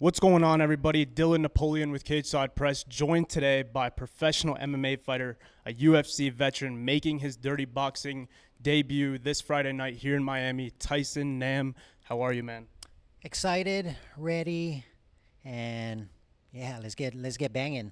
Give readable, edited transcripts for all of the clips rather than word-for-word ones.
What's going on, everybody? Dylan Napoleon with Cageside Press, joined today by professional MMA fighter, a UFC veteran, making his dirty boxing debut this Friday night here in Miami, Tyson Nam. How are you, man? Excited, ready, and yeah, let's get banging.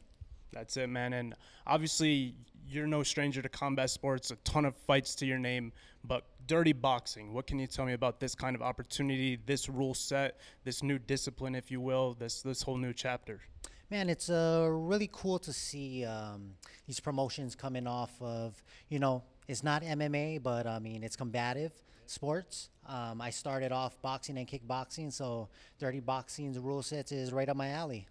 That's it, man. And obviously, you're no stranger to combat sports, a ton of fights to your name, but dirty boxing, what can you tell me about this kind of opportunity, this rule set, this new discipline, if you will, this whole new chapter? Man, it's really cool to see these promotions coming off of, it's not MMA, but I mean, it's combative sports. I started off boxing and kickboxing, so dirty boxing's rule sets is right up my alley.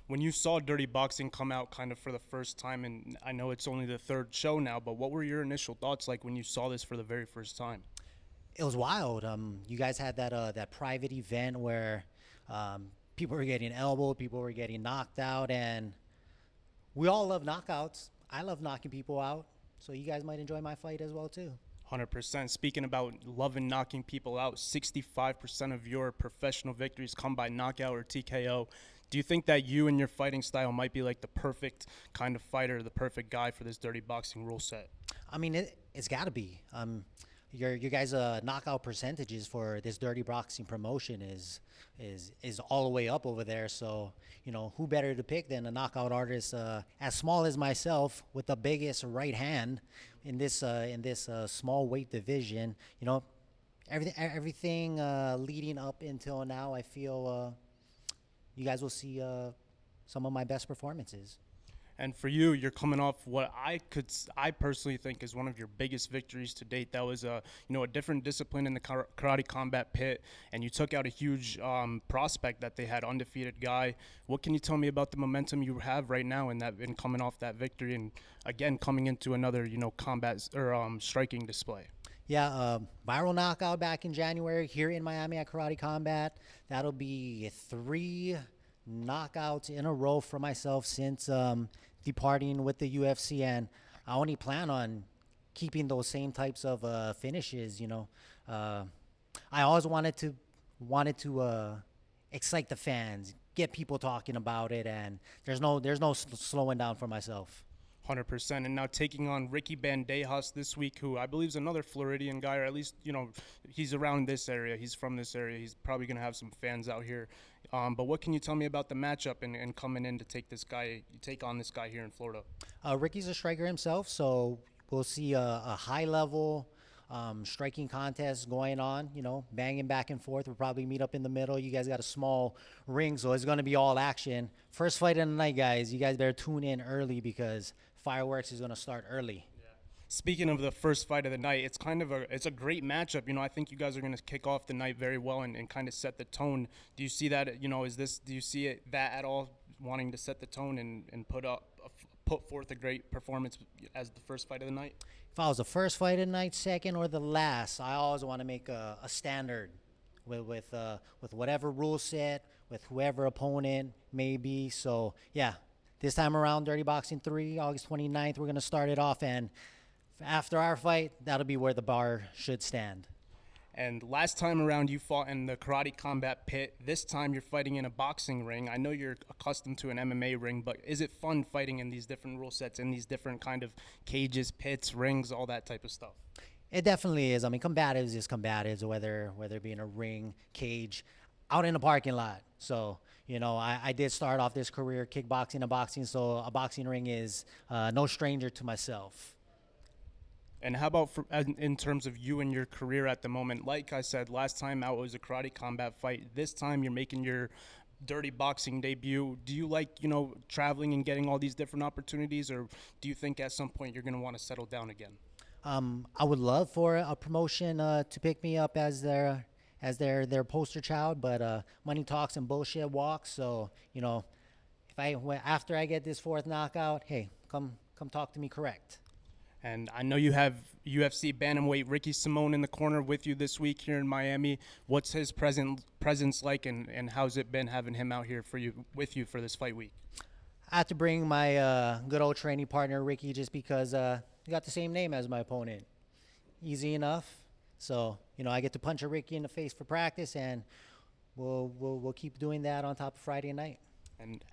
When you saw dirty boxing come out kind of for the first time, and I know it's only the third show now, but what were your initial thoughts like when you saw this for the very first time? It was wild. You guys had that private event where people were getting elbowed, people were getting knocked out, and we all love knockouts. I love knocking people out, so you guys might enjoy my fight as well too. 100%. Speaking about loving knocking people out, 65% of your professional victories come by knockout or TKO. Do you think that you and your fighting style might be like the perfect kind of fighter, the perfect guy for this dirty boxing rule set? I mean, it's got to be. Your guys' knockout percentages for this dirty boxing promotion is all the way up over there. So who better to pick than a knockout artist as small as myself with the biggest right hand in this small weight division. Everything leading up until now, I feel you guys will see some of my best performances. And for you, you're coming off what I personally think is one of your biggest victories to date. That was a different discipline in the karate combat pit, and you took out a huge prospect that they had, undefeated guy. What can you tell me about the momentum you have right now in coming off that victory, and again coming into another combat or striking display? Yeah, viral knockout back in January here in Miami at Karate Combat. That'll be 3 knockouts in a row for myself since departing with the UFC, and I only plan on keeping those same types of finishes. I always wanted to excite the fans, get people talking about it, and there's no slowing down for myself. 100%. And now taking on Ricky Bandejas this week, who I believe is another Floridian guy, or at least, he's around this area. He's from this area. He's probably going to have some fans out here. But what can you tell me about the matchup and coming in to take on this guy here in Florida? Ricky's a striker himself, so we'll see a high-level striking contest going on, banging back and forth. We'll probably meet up in the middle. You guys got a small ring, so it's going to be all action. First fight of the night, guys. You guys better tune in early because fireworks is going to start early. Speaking of the first fight of the night, it's a great matchup. I think you guys are going to kick off the night very well and kind of set the tone. Do you see that? Do you see it that at all, wanting to set the tone and put forth a great performance as the first fight of the night? If I was the first fight of the night, second, or the last, I always want to make a standard with whatever rule set, with whoever opponent may be. So yeah, this time around, Dirty Boxing 3, August 29th, we're going to start it off, and after our fight, that'll be where the bar should stand. And last time around, you fought in the karate combat pit. This time, you're fighting in a boxing ring. I know you're accustomed to an MMA ring, but is it fun fighting in these different rule sets, in these different kind of cages, pits, rings, all that type of stuff? It definitely is. I mean, combatives is combatives, whether it be in a ring, cage, out in a parking lot. So, I did start off this career kickboxing and boxing, so a boxing ring is no stranger to myself. And how about in terms of you and your career at the moment? Like I said, last time out was a karate combat fight. This time you're making your dirty boxing debut. Do you like, traveling and getting all these different opportunities, or do you think at some point you're going to want to settle down again? I would love for a promotion to pick me up as their poster child, but money talks and bullshit walks. So after I get this 4th knockout, hey, come talk to me correct. And I know you have UFC bantamweight Ricky Simone in the corner with you this week here in Miami. What's his presence like, and how's it been having him out here with you for this fight week? I have to bring my good old training partner Ricky just because he got the same name as my opponent. Easy enough. So I get to punch a Ricky in the face for practice, and we'll keep doing that on top of Friday night. And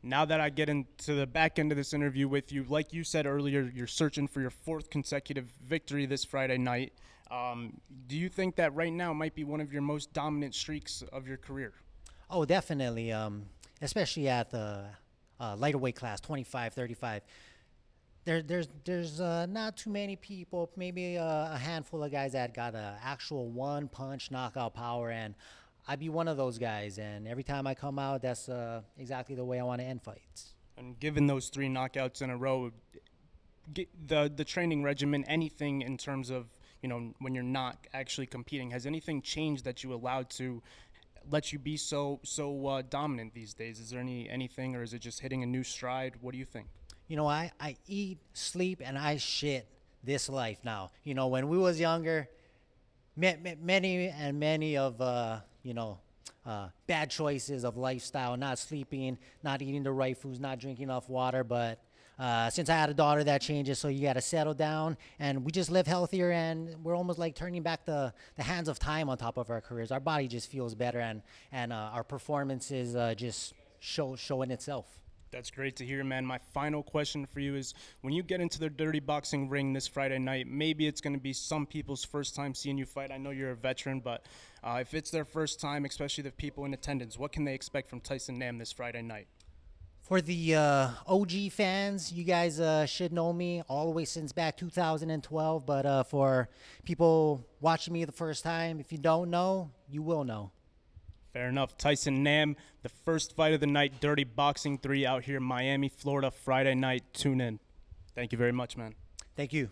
now that I get into the back end of this interview with you, like you said earlier, you're searching for your fourth consecutive victory this Friday night. Do you think that right now might be one of your most dominant streaks of your career? Oh, definitely. Especially at the lighter weight class, 25, 35. There's not too many people, maybe a handful of guys that got a actual one punch knockout power, and I'd be one of those guys. And every time I come out, that's exactly the way I want to end fights. And given those three knockouts in a row, the training regimen, anything in terms of, when you're not actually competing, has anything changed that you allowed to let you be so dominant these days? Is there anything, or is it just hitting a new stride? What do you think? I eat, sleep, and I shit this life now. When we was younger, many of bad choices of lifestyle, not sleeping, not eating the right foods, not drinking enough water. But since I had a daughter, that changes. So you got to settle down, and we just live healthier, and we're almost like turning back the hands of time on top of our careers. Our body just feels better, and our performances just showing itself. That's great to hear, man. My final question for you is, when you get into the dirty boxing ring this Friday night, maybe it's going to be some people's first time seeing you fight. I know you're a veteran, but if it's their first time, especially the people in attendance, what can they expect from Tyson Nam this Friday night? For the OG fans, you guys should know me all the way since back 2012. But for people watching me the first time, if you don't know, you will know. Fair enough. Tyson Nam, the first fight of the night, Dirty Boxing 3 out here in Miami, Florida, Friday night. Tune in. Thank you very much, man. Thank you.